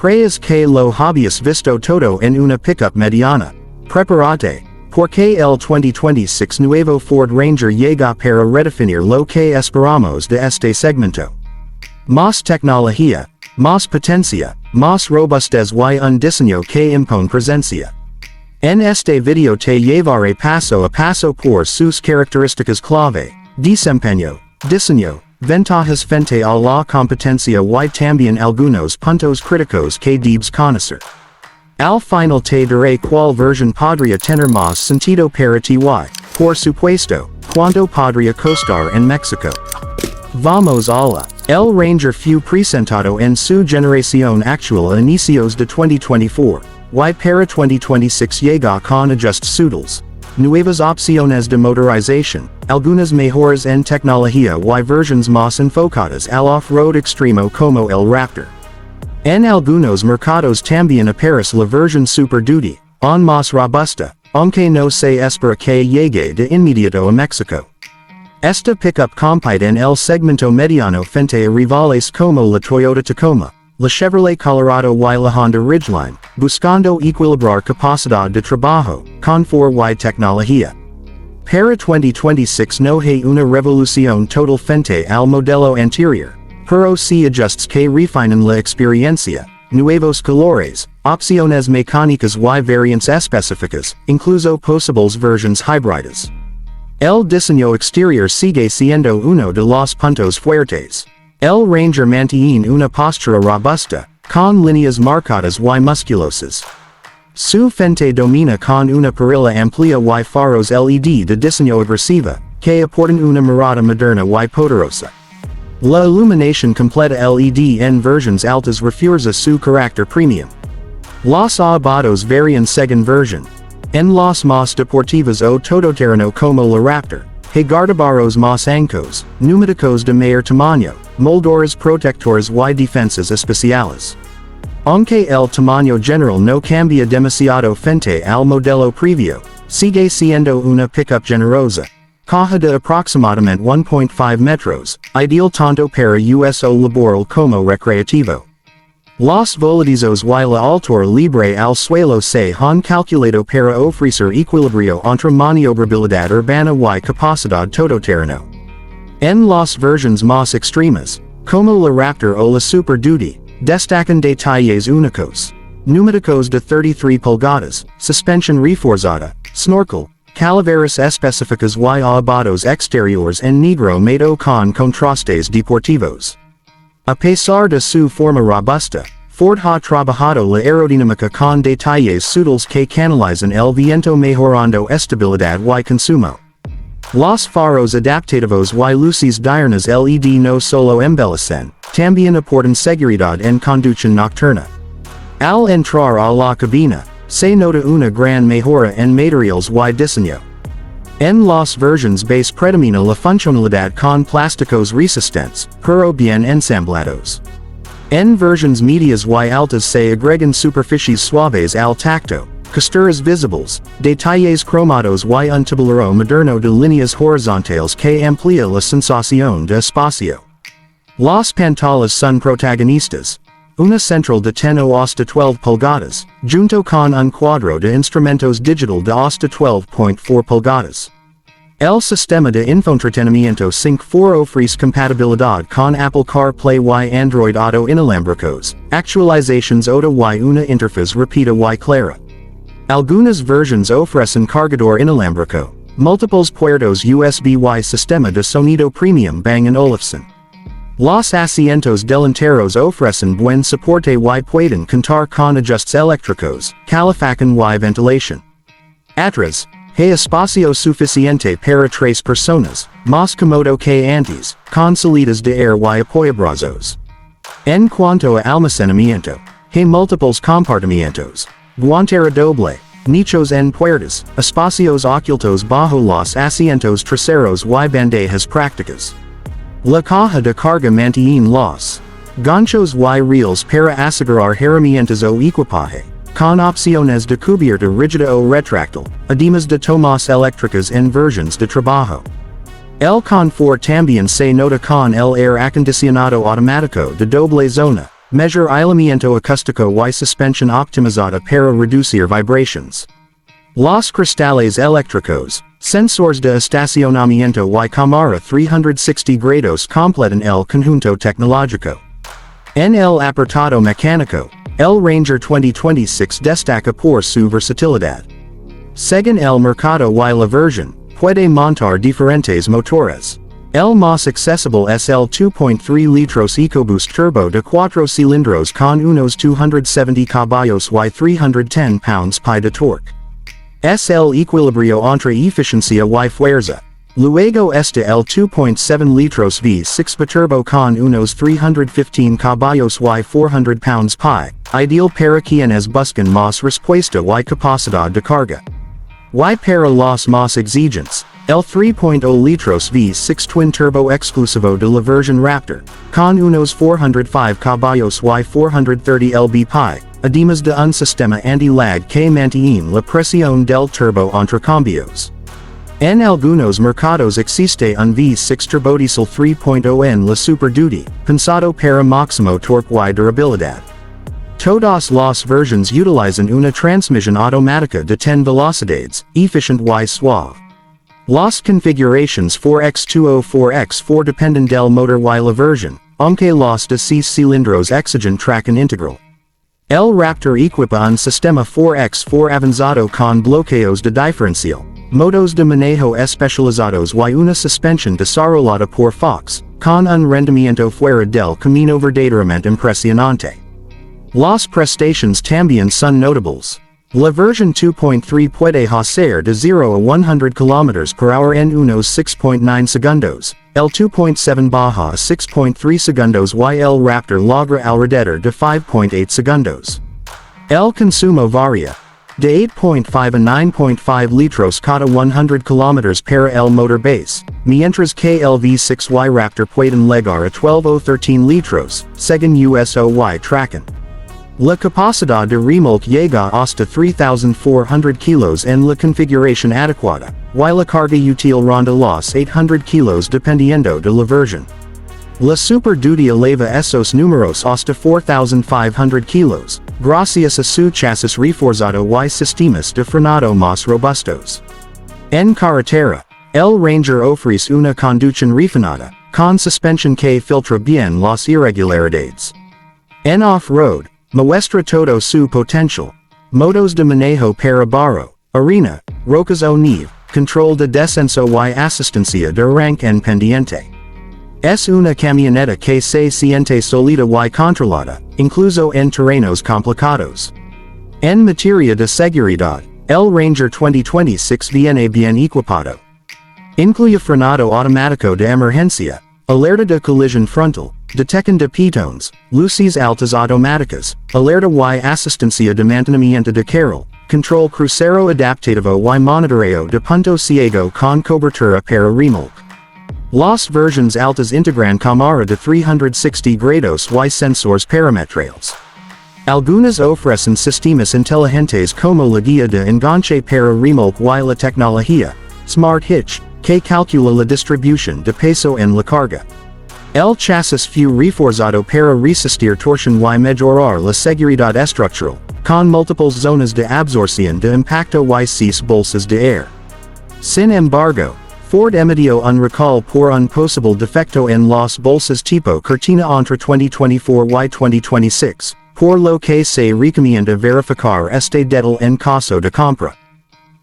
Creas que lo habías visto todo en una pickup mediana. Preparate, porque el 2026 Nuevo Ford Ranger llega para redefinir lo que esperamos de este segmento. Más tecnología, más potencia, más robustez y un diseño que impone presencia. En este video te llevaré paso a paso por sus características clave, desempeño, diseño, ventajas frente a la competencia y también algunos puntos críticos que debes conocer. Al final te diré cuál versión podría tener más sentido para ti y, por supuesto, cuánto podría costar en México. Vamos a la. El Ranger fue presentado en su generación actual a inicios de 2024, y para 2026 llega con ajustes suitles, nuevas opciones de motorización, algunas mejoras en tecnología y versiones más enfocadas al off-road extremo como el Raptor. En algunos mercados también aparece la versión Super Duty, aún más robusta, aunque no se espera que llegue de inmediato a México. Esta pickup compite en el segmento mediano frente a rivales como la Toyota Tacoma, la Chevrolet Colorado y la Honda Ridgeline, buscando equilibrar capacidad de trabajo, confort y tecnología. Para 2026 no hay una revolución total frente al modelo anterior, pero sí ajustes que refinan la experiencia, nuevos colores, opciones mecánicas y variantes específicas, incluso posibles versiones híbridas. El diseño exterior sigue siendo uno de los puntos fuertes. El Ranger mantiene una postura robusta, con líneas marcadas y musculosas. Su frente domina con una perilla amplia y faros LED de diseño agresiva, que aportan una mirada moderna y poderosa. La iluminación completa LED en versiones altas refuerza su carácter premium. Los acabados varían según versión. En los más deportivos o todoterreno como la Raptor, hay guardabarros más anchos, neumáticos de mayor tamaño, moldores protectores y defensas especiales. Aunque el tamaño general no cambia demasiado frente al modelo previo, sigue siendo una pickup generosa. Caja de aproximadamente 1.5 metros, ideal tanto para uso laboral como recreativo. Los voladizos y la altura libre al suelo se han calculado para ofrecer equilibrio entre maniobrabilidad urbana y capacidad todoterreno. En las versiones más extremas, como la Raptor o la Super Duty, destacan detalles únicos. Neumáticos de 33 pulgadas, suspensión reforzada, snorkel, calaveras específicas y acabados exteriores en negro mado con contrastes deportivos. A pesar de su forma robusta, Ford ha trabajado la aerodinámica con detalles sutiles que canalizan el viento mejorando estabilidad y consumo. Los faros adaptativos y luces diurnas LED no solo embellecen, también aportan seguridad en conducción nocturna. Al entrar a la cabina, se nota una gran mejora en materiales y diseño. En las versiones base predomina la funcionalidad con plásticos resistentes, pero bien ensamblados. En versiones medias y altas se agregan superficies suaves al tacto, costuras visibles, detalles cromados y un tablero moderno de líneas horizontales que amplía la sensación de espacio. Las pantallas son protagonistas. Una central de 10 o hasta 12 pulgadas, junto con un cuadro de instrumentos digital de hasta 12.4 pulgadas. El sistema de infoentretenimiento 5.4 ofrece compatibilidad con Apple CarPlay y Android Auto inalámbricos, actualizaciones auto y una interfaz rápida y clara. Algunas versiones ofrecen cargador inalámbrico, múltiples puertos USB y sistema de sonido premium Bang & Olufsen. Los asientos delanteros ofrecen buen soporte y pueden contar con ajustes eléctricos, calefacción y ventilación. Atrás, hay espacio suficiente para 3 personas, más cómodo que antes, con salidas de aire y apoyabrazos. En cuanto a almacenamiento, hay múltiples compartimientos, guantera doble, nichos en puertas, espacios ocultos bajo los asientos traseros y bandejas prácticas. La caja de carga mantiene los ganchos y reels para asegurar herramientas o equipaje, con opciones de cubierta rígida o retráctil, además de tomas eléctricas en versiones de trabajo. El confort también se nota con el aire acondicionado automático de doble zona, Measure aislamiento acústico y suspensión optimizada para reducir vibrations. Los cristales eléctricos, sensores de estacionamiento y cámara 360 grados completan el conjunto tecnológico. En el apartado mecánico, el Ranger 2026 destaca por su versatilidad. Según el mercado y la versión, puede montar diferentes motores. El más accesible es el 2.3 litros EcoBoost Turbo de 4 cilindros con unos 270 caballos y 310 pounds-pie de torque. Es el equilibrio entre eficiencia y fuerza. Luego está el 2.7 litros V6 Biturbo con unos 315 caballos y 400 pounds-pie, ideal para quienes buscan más respuesta y capacidad de carga. Y para los más exigentes, el 3.0 litros V6 Twin Turbo exclusivo de la versión Raptor, con unos 405 caballos y 430 lb-pie, además de un sistema anti-lag que mantiene la presión del turbo entre cambios. En algunos mercados existe un V6 turbodiesel 3.0 en la Super Duty, pensado para máximo torque y durabilidad. Todas las versiones utilizan una transmisión automática de 10 velocidades, eficiente y suave. Las configuraciones 4x2 o 4x4 dependen del motor y la versión, aunque los de 6 cilindros exigen tracción integral. El Raptor equipa un sistema 4x4 avanzado con bloqueos de diferencial, modos de manejo especializados y una suspensión desarrollada por Fox, con un rendimiento fuera del camino verdaderamente impresionante. Las prestaciones también son notables. La versión 2.3 puede hacer de 0 a 100 km/h en unos 6.9 segundos, el 2.7 baja a 6.3 segundos y el Raptor logra alrededor de 5.8 segundos. El consumo varía de 8.5 a 9.5 litros cada 100 km para el motor base, mientras que el V6y Raptor pueden llegar a 12 o 13 litros, según USOY tracking. La capacidad de remolque llega hasta 3,400 kilos en la configuración adecuada, y la carga útil ronda los 800 kilos dependiendo de la versión. La Super Duty eleva esos números hasta 4,500 kilos, gracias a su chasis reforzado y sistemas de frenado más robustos. En carretera, el Ranger ofrece una conducción refinada, con suspensión que filtra bien las irregularidades. En off-road, muestra todo su potencial. Modos de manejo para barro, arena, rocas o nieve, control de descenso y asistencia de arranque en pendiente. Es una camioneta que se siente sólida y controlada, incluso en terrenos complicados. En materia de seguridad, el Ranger 2026 viene bien equipado. Incluye frenado automático de emergencia, alerta de colisión frontal, detección de peatones, luces altas automáticas, alerta y asistencia de mantenimiento de carril, control crucero adaptativo y monitoreo de punto ciego con cobertura para remolque. Las versiones altas integran cámara de 360 grados y sensores parametrales. Algunas ofrecen sistemas inteligentes como la guía de enganche para remolque y la tecnología Smart Hitch, que calcula la distribución de peso en la carga. El chasis fue reforzado para resistir torsión y mejorar la seguridad estructural, con múltiples zonas de absorción de impacto y 6 bolsas de aire. Sin embargo, Ford emitió un recall por un posible defecto en las bolsas tipo cortina entre 2024 y 2026, por lo que se recomienda verificar este detalle en caso de compra.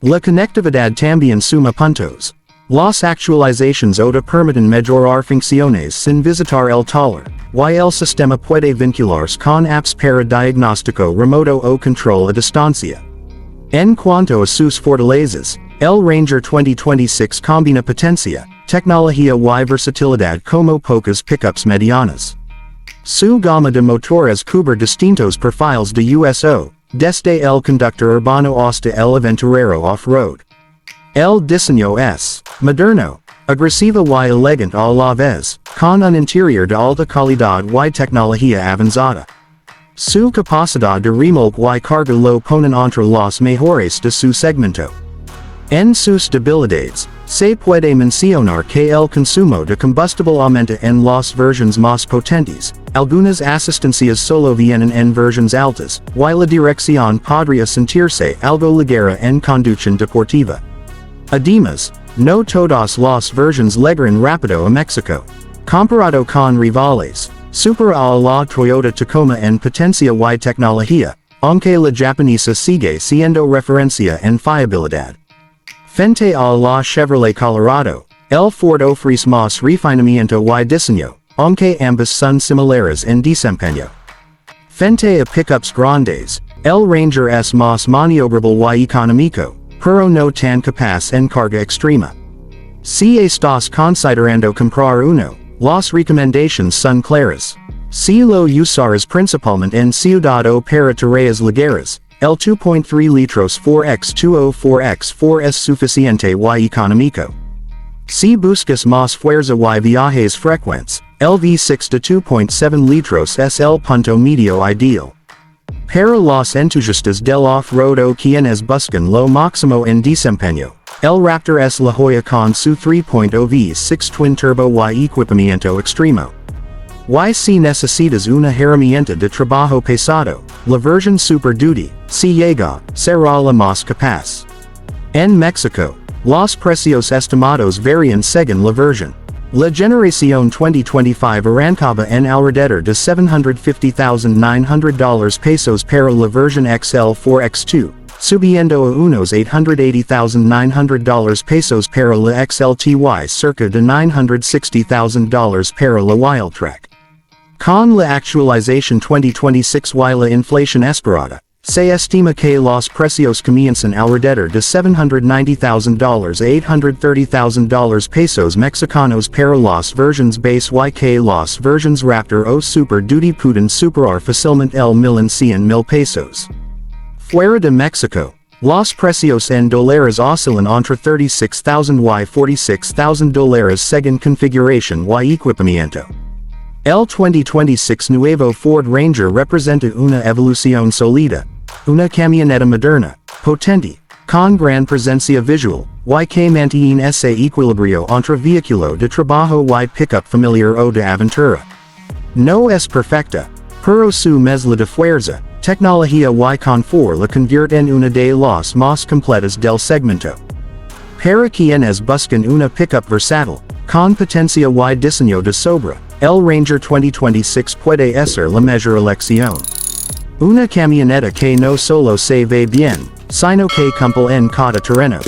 La conectividad también suma puntos. Las actualizaciones OTA permiten mejorar funciones sin visitar el taller, y el sistema puede vincularse con apps para diagnóstico remoto o control a distancia. En cuanto a sus fortalezas, el Ranger 2026 combina potencia, tecnología y versatilidad como pocas pickups medianas. Su gama de motores cubre distintos perfiles de uso, desde el conductor urbano hasta el aventurero off-road. El diseño es moderno, agresivo y elegante a la vez, con un interior de alta calidad y tecnología avanzada. Su capacidad de remolque y carga lo ponen entre los mejores de su segmento. En sus debilidades, Se puede mencionar que el consumo de combustible aumenta en las versiones más potentes, algunas asistencias solo vienen en versiones altas, y la dirección podría sentirse algo ligera en conducción deportiva. Además, no todas las versiones llegan rápido a México. Comparado con rivales, supera a la Toyota Tacoma en potencia y tecnología, aunque la japonesa sigue siendo referencia en fiabilidad. Frente a la Chevrolet Colorado, el Ford ofrece más refinamiento y diseño, aunque ambas son similares en desempeño. Frente a pickups grandes, el Ranger es más maniobrable y económico, pero no tan capaz en carga extrema. Si estás considerando comprar uno, las recomendaciones son claras. Si lo usares principalmente en ciudad o para tareas ligeras, el 2.3 litros 4x2 es suficiente y económico. Si buscas más fuerza y viajes frecuentes, el V6 de 2.7 litros es el punto medio ideal. Para los entusiastas del off-road o quienes buscan lo máximo en desempeño, el Raptor es la joya con su 3.0 V6 twin turbo y equipamiento extremo. Y si necesitas una herramienta de trabajo pesado, la versión Super Duty, si llega, será la más capaz. En México, los precios estimados varían según la versión. La generación 2025 arrancaba en alrededor de $750,900 pesos para la versión XL4X2, subiendo a unos $880,900 pesos para la XLT y cerca de $960,000 para la Wildtrak. Con la actualización 2026 y la inflación esperada, se estima que los precios comienzan alrededor de $790,000 a $830,000 pesos mexicanos para las versiones base y que las versiones Raptor o Super Duty pueden superar fácilmente el $1,100,000 pesos. Fuera de México, los precios en dólares oscilan entre $36,000 y $46,000 según configuración y equipamiento. El 2026 Nuevo Ford Ranger representa una evolución sólida, una camioneta moderna, potente, con gran presencia visual, y que mantiene ese equilibrio entre vehículo de trabajo y pickup familiar o de aventura. No es perfecta, pero su mezcla de fuerza, tecnología y confort la convierte en una de las más completas del segmento. Para quienes buscan una pickup versátil, con potencia y diseño de sobra, el Ranger 2026 puede ser la mejor elección. Una camioneta que no solo se ve bien, sino que cumple en cada terreno.